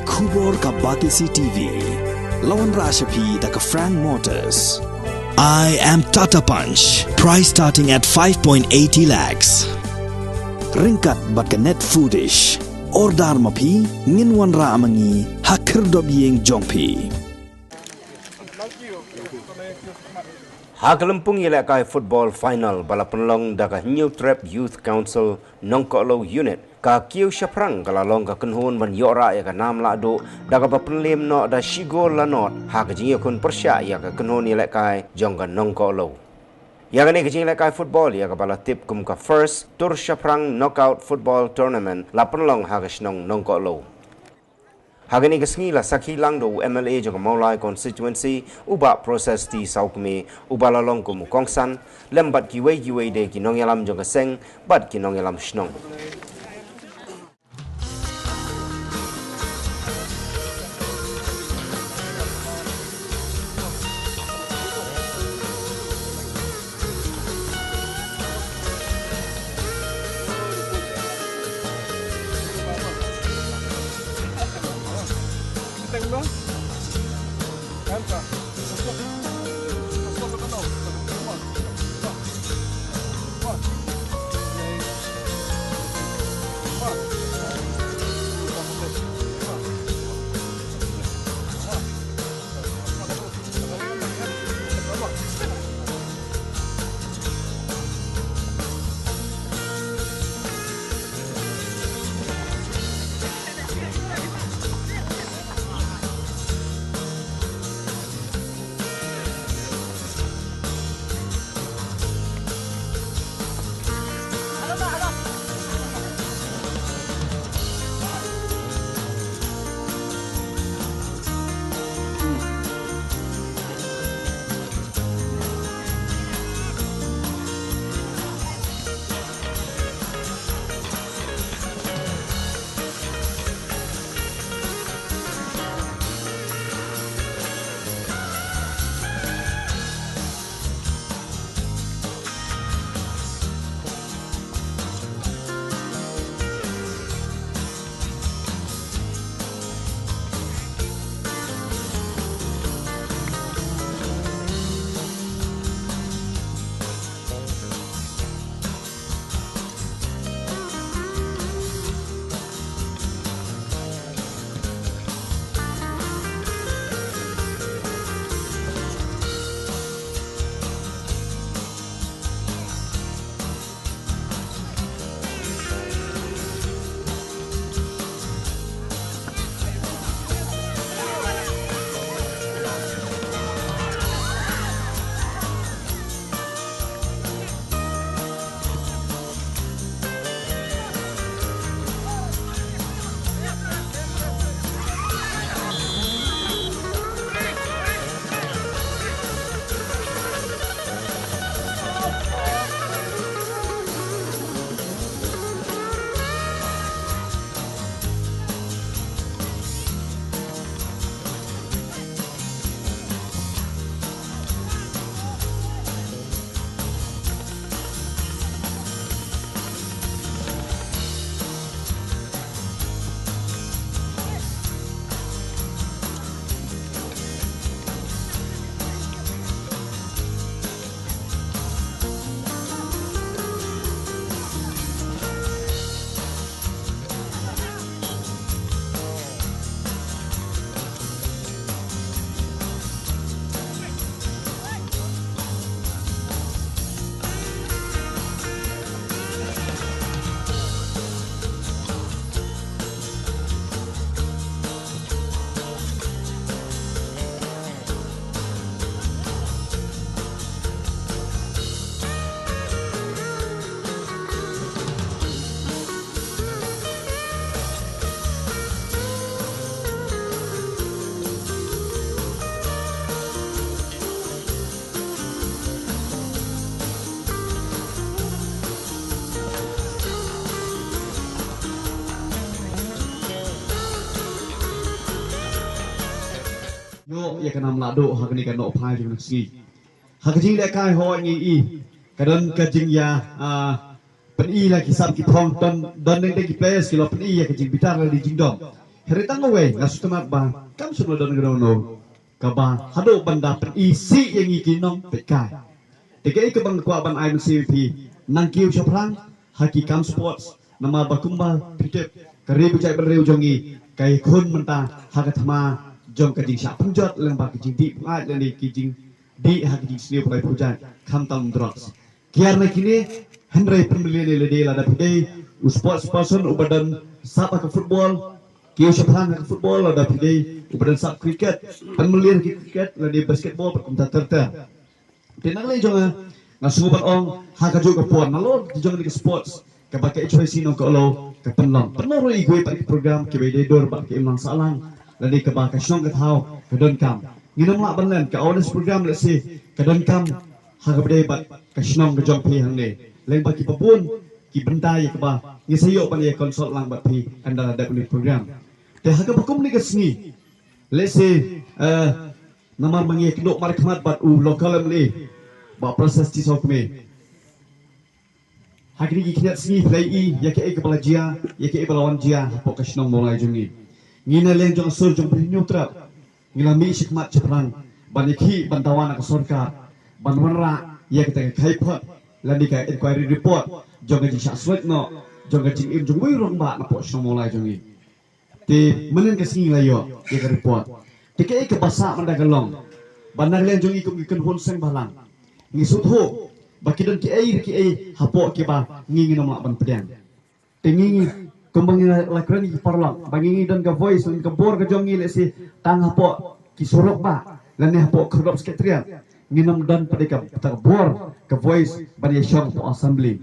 Kubor ka Batisi TV. Lawan Rashapi da ka Frank Motors. I am Tata Punch. Price starting at 5.80 lakhs. Ringkat bat ka net foodish. Ordar mapi nginwan ra amangi hakir dobyeng jongpi. Hagelempung Yelekai Football Final bala penlong daga New Trap Youth Council Nongkolo Unit ka kiu syaprang kalalong ka kenhun ban yora ya ka nam la do daga bapenlim no da shigo la not ha ka jing kun persya ya ka kenhun Yelekai jongga Nongkolo ya ka ne ka jing Yelekai Football ya ka bala tip kum ka first tur syaprang knockout football tournament la penlong ha ka snong Nongkolo. Hagani kesengi la sakhi lang do MLA jong Maulai constituency uba proses di saukme uba lalong ko mukongsan lembat giwe de kinong yalam jong keseng bat kinong yalam snong. Yo ya kana mlado hakni kan no phai jing ski hakjing le kai ho ngi I kadon kajing ya pen I la ki sap ki phong ton don ning de ki players ki lo pen I ya kajing bitar la di jing dom Heritang away nasutumat ba kam sunod dan grono kaba hado banda isi yang ikinong pekai. Tiga ikut bang kuaban ay CVP nang kiu Shaprang haki kam sports nama bakumba pitep karibu cai bereu jongi kai kun menta hakatma jong kajing syak penjot leng ba kajing di ngai leni kajing di haki sini pai pujan kam tam drops. Kiar na kini Henry permilian lede lada pidei sports person ubadan sapa ke football kiu Shaprang ke football lada pidei ubadan sap cricket permilian cricket lade basketball perkumta terta. Tenang lagi jangan ngasubat ong haka juga puan nalo jangan di sports ke pakai HYC nong kalau ke penlong pernah roi gue pakai program ke bede dor pakai imlang salang ladi ke pakai syong ke tau ke don kam nginam lak banlan ke awareness program let's say ke don kam haka bede bat ke syong ke jong pi hang ne leng baki papun ki bentai ke ba ngisayok pandai konsol lang bat pi anda ada kulit program te haka bakum ni ke sini let's say namar mangi kedok marikmat bat lokal amli ba proses ti sokme hakri ki kiat sini play ya ke kepala jia ya ke lawan jia pok kasnong mulai jungi ngina leng jong sur jong nyutra ngila mi sikmat ceprang baniki bantawan ke sorkar banwanra ya ke kai phot landi ka inquiry report jong ji saswet no jong ji im jong wi rong ba na pok kasnong mulai jungi ti menen ke sini layo ya ke report tikai ke basa mandagalong bandar leng jong ikum ikan hon seng balang ngisut ho bakidan ki ai hapok ki ba ngingi nom lak ban pedang tingi kembang lakran ki parlang bangingi dan ka voice dan ka bor ka jongi le si tang hapok ki sorok ba lan hapok krodop sekretariat nginom dan pedeka ta bor ka voice ban ye shong po assembly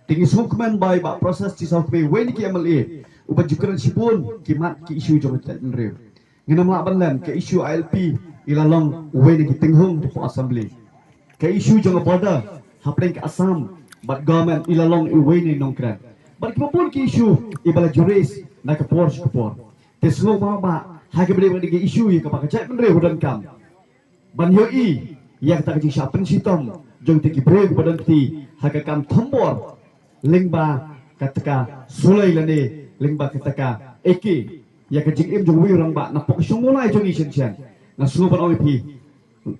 tingi sukman bai ba proses ti sok be wen ki MLA uba jukuran sipun ki mat ki isu jong ta nrew nginom lak ban lan ke isu ILP ilalong wen ki tinghung po assembly ke isu jong border hapeng ke Assam but government ilalong iwini nongkran but kepun ke isu ibala juris na ke por te slow ba ha ke bede ke isu ke pak chat menre hudan kam ban yo i yang tak ji syapen sitom jong te ki bre badan ti ha ke kam thombor lingba kataka sulai lane lingba kataka eki ya ke jing im jong wi rang ba na pok sungulai jong i chen na slow ban oi pi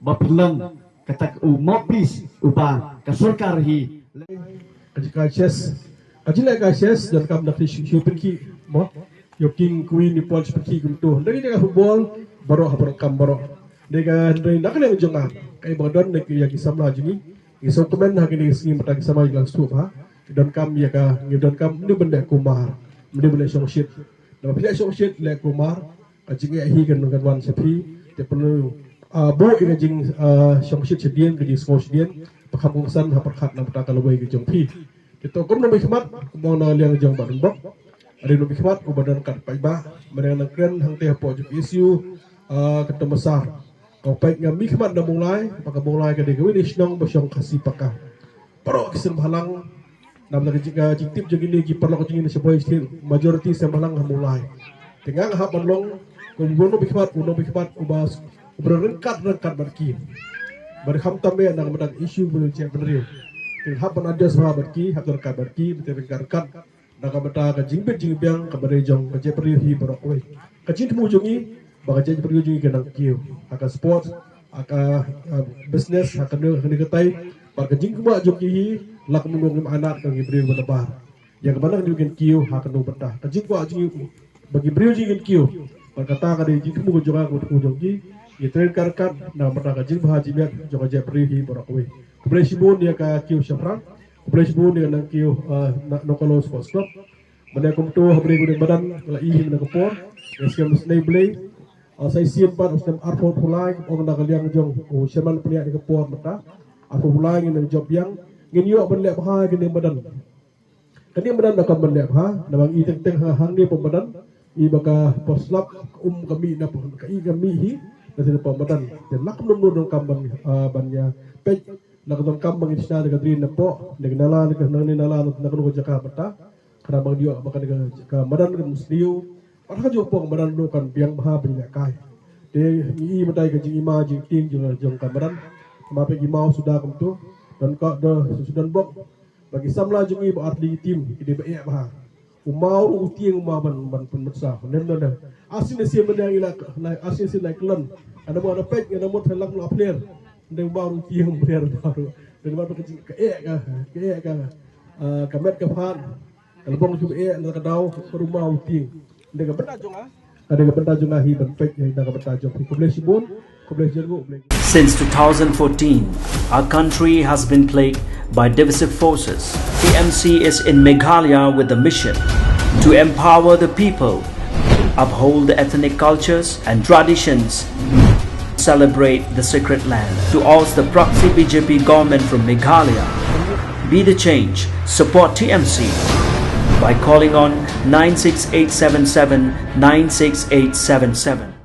ba pilang katak mopis upa kasurkar hi kajika chess kajila ka chess dan kam nak shupin ki mo yoking queen ni pol seperti gitu dari dia football baro hapar kam baro dega dari nak ne jonga kai bodon ne ki yaki samla jini iso komen ha kini sini mata ki sama ilang stup ha dan kam ya ka dan kam ni benda kumar ni benda song shit dan bila song shit le kumar kajinga hi kan wan sepi te perlu bo ina jing song shit sedien ke jing song sedien pakam san haperkat na pata kalau ke jong pi kita kom nabi khmat mo na liang jong ba bok ada nabi khmat ko badan kat pai ba menang kren hang te po ju isu ketemu besar kau pai ngami khmat na mulai pakam mulai ke de ni snong ba song khasi pakah pro kisim halang nam na jika jingtip jong ini ki perlo ko jing ni sepoy stil majority sembalang mulai tengah ha banlong ko bono bi khmat ko bas berengkat berki berham tambe nang medang isu belum cek bener tin hapan ada sah berki hak rengkat berki berengkat nang mata ka jingbet jingbiang ka berejong ka je perihi berokoi ka cint mu jungi ba je perihi jungi kenang kiu aka sport aka business aka ne ketai par ka jing kuma jungi lak menunggu anak ka gibri berlebar yang kebanang juga kiu hak nu betah ka jing kuma jungi bagi beri jungi kiu par kata ka de jing mu junga ku jungi Itren karkat na mata kajil bahaji biak joka je perihi borakwe. Kemudian sibun dia ka kiu Shaprang, kemudian sibun dia nang kiu Nokolo Sports Club. Benda kumtu habri gudeng badan kala ihi na kapor. Eskem snay blay. Saya siap pat ustem arfo pulai orang nak liang jong Sherman peniak di kapor mata. Arfo pulai ngin job yang ngin yo benda bahai gudeng badan. Kani badan nak benda ha, namang i teng hang ni pembadan i baka poslap kami na pun kai kami hi dari pembadan dan nak menurun kamban bannya pej nak don kambang isna dengan drin nepo dengan nala dengan nala nak nu jaka mata karena bang dia makan dengan jaka badan dengan musliu padahal jo pong badan lu kan biang baha banyak kai de i matai ke jing ima jing ting jong kambadan mape imau sudah kumtu dan kak dah sudah bok bagi samla jungi ba ardi tim ide ba baha umau utiang umau ban penmesah nem nada asin sia mendang ila asin sin naik len ada mau ada pek ada mau telak lo player ndeng umau utiang player baru dan baru kecil ke kamet ke pan kalau bong cuma nak kadau rumah utiang ndeng bertajung ada ke bertajung ahi ban pek yang dah bertajung kompleks bon kompleks jergo. Since 2014, our country has been plagued by divisive forces. TMC is in Meghalaya with the mission to empower the people, uphold the ethnic cultures and traditions, celebrate the sacred land. To oust the proxy BJP government from Meghalaya, be the change, support TMC by calling on 96877 96877.